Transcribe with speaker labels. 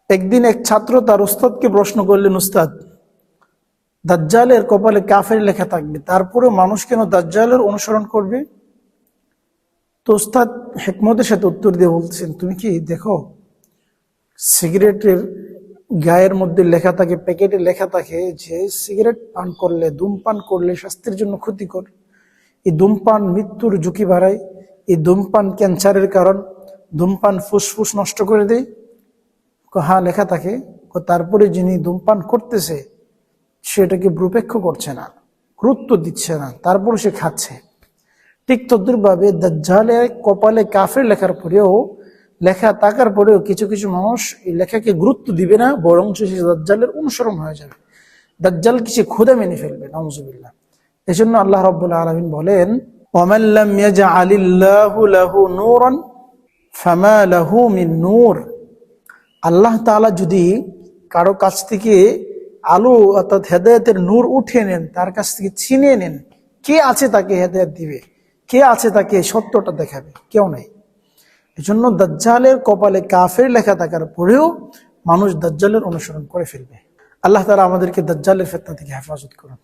Speaker 1: একদিন এক ছাত্র তার উস্তাদকে প্রশ্ন করলেন, উস্তাদ, দাজ্জালের কপালে কাফের লেখা থাকবে, তারপরেও মানুষ কেন দাজ্জালের অনুসরণ করবে? তো উস্তাদ হিকমতের সাথে উত্তর দিয়ে বলছেন, তুমি কি দেখো, সিগারেটের গায়ের মধ্যে লেখা থাকে, প্যাকেটে লেখা থাকে যে সিগারেট পান করলে, ধূমপান করলে স্বাস্থ্যের জন্য ক্ষতিকর, এই ধূমপান মৃত্যুর ঝুঁকি বাড়ায়, এই ধূমপান ক্যান্সারের কারণ, ধূমপান ফুসফুস নষ্ট করে দেয়। হ্যাঁ, লেখা থাকে। তারপরে যিনি ধূমপান করতেছে সেটাকে ভ্রুপেক্ষ করছে না, গুরুত্ব দিচ্ছে না, তারপরে সে খাচ্ছে। ঠিক তদ্রুপভাবে দাজ্জালের কপালে কাফের লেখার পরেও, লেখা থাকার পরেও কিছু কিছু মানুষ এই লেখাকে গুরুত্ব দিবে না, বরং সে দাজ্জালের অনুসরণ হয়ে যাবে, দাজ্জালকে সে খোদা মেনে ফেলবে। নাউজুবিল্লাহ। এজন্য আল্লাহ রাব্বুল আলামিন বলেন, ওয়ামান লাম ইয়াজআলিল্লাহু লাহু নূরান ফামা লাহু মিন নূর। আল্লাহ তাআলা যদি কারো কাছ থেকে আলো অর্থাৎ হেদায়েতের নূর উঠিয়ে নেন, তার কাছ থেকে ছিনিয়ে নেন, কে আছে তাকে হেদায়েত দিবে? কে আছে তাকে সত্যটা দেখাবে? কেউ নেই। এজন্য দাজ্জালের কপালে কাফের লেখা থাকার পরেও মানুষ দাজ্জালের অনুসরণ করে ফেলবে। আল্লাহ তাআলা আমাদেরকে দাজ্জালের ফিতনা থেকে হেফাজত করুন।